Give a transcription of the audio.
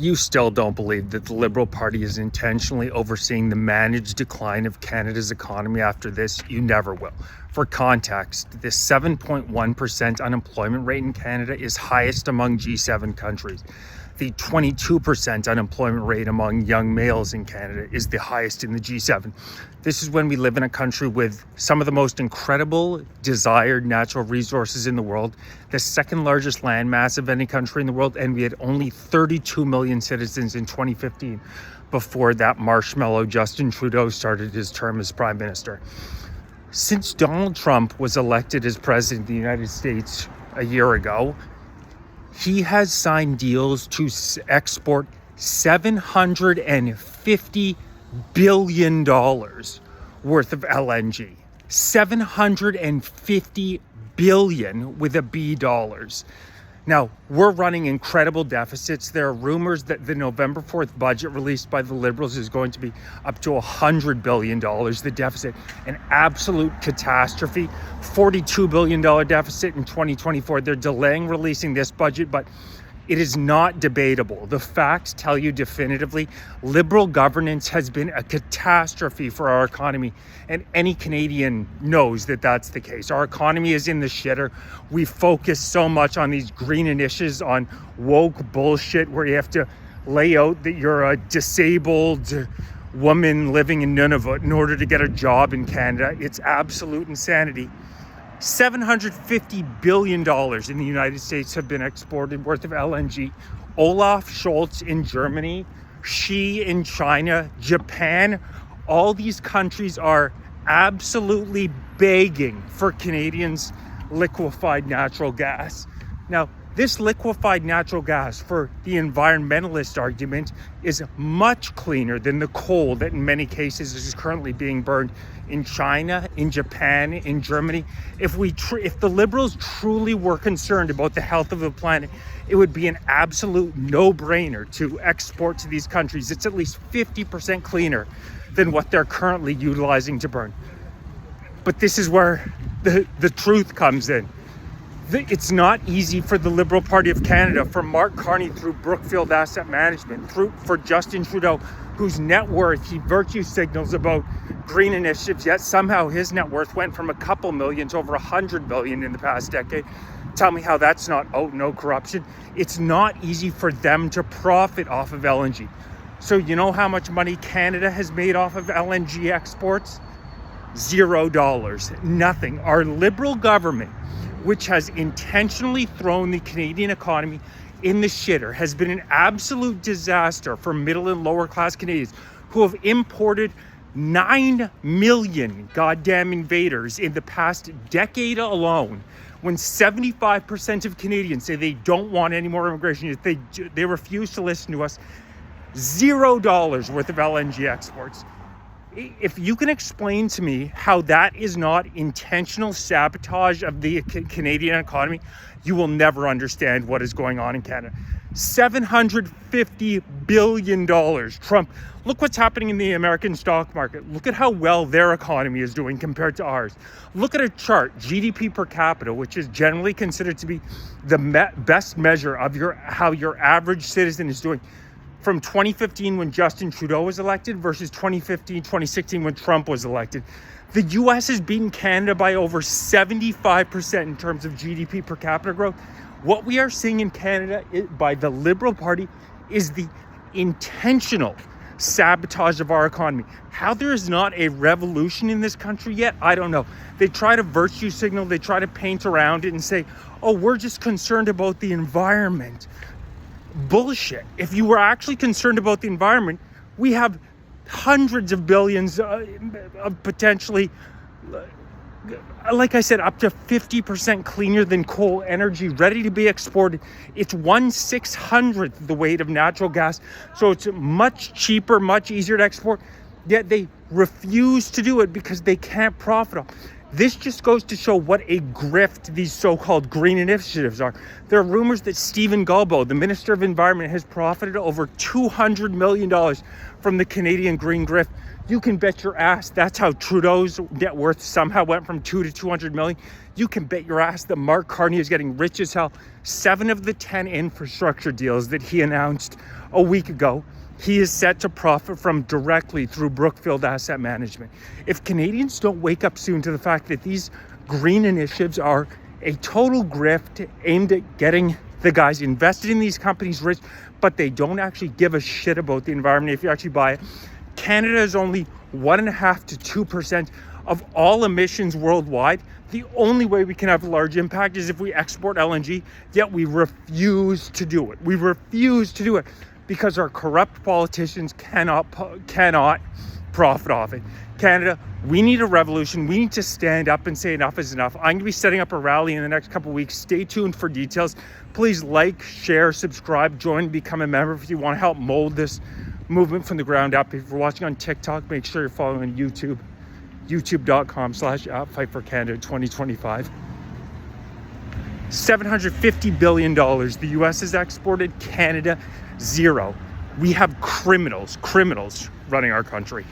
You still don't believe that the Liberal Party is intentionally overseeing the managed decline of Canada's economy after this? You never will. For context, the 7.1% unemployment rate in Canada is highest among G7 countries. The 22% unemployment rate among young males in Canada is the highest in the G7. This is when we live in a country with some of the most incredible desired natural resources in the world, the second largest landmass of any country in the world, and we had only 32 million citizens in 2015 before that marshmallow Justin Trudeau started his term as Prime Minister. Since Donald Trump was elected as President of the United States a year ago, he has signed deals to export $750 billion worth of LNG. $750 billion with a B dollars. Now, we're running incredible deficits. There are rumors that the November 4th budget released by the Liberals is going to be up to $100 billion. The deficit, an absolute catastrophe. $42 billion deficit in 2024. They're delaying releasing this budget, but it is not debatable. The facts tell you definitively Liberal governance has been a catastrophe for our economy, and any Canadian knows that that's the case. Our economy is in the shitter. We focus so much on these green initiatives, on woke bullshit where you have to lay out that you're a disabled woman living in Nunavut in order to get a job in Canada. It's absolute insanity. $750 billion in the United States have been exported worth of LNG. Olaf Scholz in Germany, Xi in China, Japan, all these countries are absolutely begging for Canadians' liquefied natural gas. Now, this liquefied natural gas, for the environmentalist argument, is much cleaner than the coal that in many cases is currently being burned in China, in Japan, in Germany. If the Liberals truly were concerned about the health of the planet, it would be an absolute no-brainer to export to these countries. It's at least 50% cleaner than what they're currently utilizing to burn. But this is where the truth comes in. It's not easy for the Liberal Party of Canada, for Mark Carney through Brookfield Asset Management, for Justin Trudeau, whose net worth he virtue signals about green initiatives, yet somehow his net worth went from a couple million to over 100 billion in the past decade. Tell me how that's not no corruption. It's not easy for them to profit off of LNG. So you know how much money Canada has made off of LNG exports? $0. Nothing. Our Liberal government, which has intentionally thrown the Canadian economy in the shitter, has been an absolute disaster for middle and lower class Canadians who have imported 9 million goddamn invaders in the past decade alone. When 75% of Canadians say they don't want any more immigration, they refuse to listen to us. $0 worth of LNG exports. If you can explain to me how that is not intentional sabotage of the Canadian economy, you will never understand what is going on in Canada. $750 billion. Trump, look what's happening in the American stock market. Look at how well their economy is doing compared to ours. Look at a chart, GDP per capita, which is generally considered to be the best measure of how your average citizen is doing. From 2015 when Justin Trudeau was elected versus 2016 when Trump was elected. The US has beaten Canada by over 75% in terms of GDP per capita growth. What we are seeing in Canada by the Liberal Party is the intentional sabotage of our economy. How there is not a revolution in this country yet, I don't know. They try to virtue signal, they try to paint around it and say, oh, we're just concerned about the environment. Bullshit. If you were actually concerned about the environment, we have hundreds of billions of potentially, like I said, up to 50% cleaner than coal energy ready to be exported. It's 1/600th the weight of natural gas. So it's much cheaper, much easier to export. Yet they refuse to do it because they can't profit off. This just goes to show what a grift these so-called green initiatives are. There are rumors that Stephen Guilbeault, the Minister of Environment, has profited over $200 million from the Canadian green grift. You can bet your ass that's how Trudeau's net worth somehow went from $2 to $200 million. You can bet your ass that Mark Carney is getting rich as hell. 7 of the 10 infrastructure deals that he announced a week ago, he is set to profit from directly through Brookfield Asset Management. If Canadians don't wake up soon to the fact that these green initiatives are a total grift aimed at getting the guys invested in these companies rich, but they don't actually give a shit about the environment if you actually buy it. Canada is only 1.5% to 2% of all emissions worldwide. The only way we can have a large impact is if we export LNG, yet we refuse to do it. We refuse to do it because our corrupt politicians cannot profit off it. Canada, we need a revolution. We need to stand up and say enough is enough. I'm going to be setting up a rally in the next couple of weeks. Stay tuned for details. Please like, share, subscribe, join, become a member if you want to help mold this movement from the ground up. If you're watching on TikTok, make sure you're following YouTube, youtube.com/Fight4Canada 2025. $750 billion the US has exported, Canada, zero. We have criminals running our country.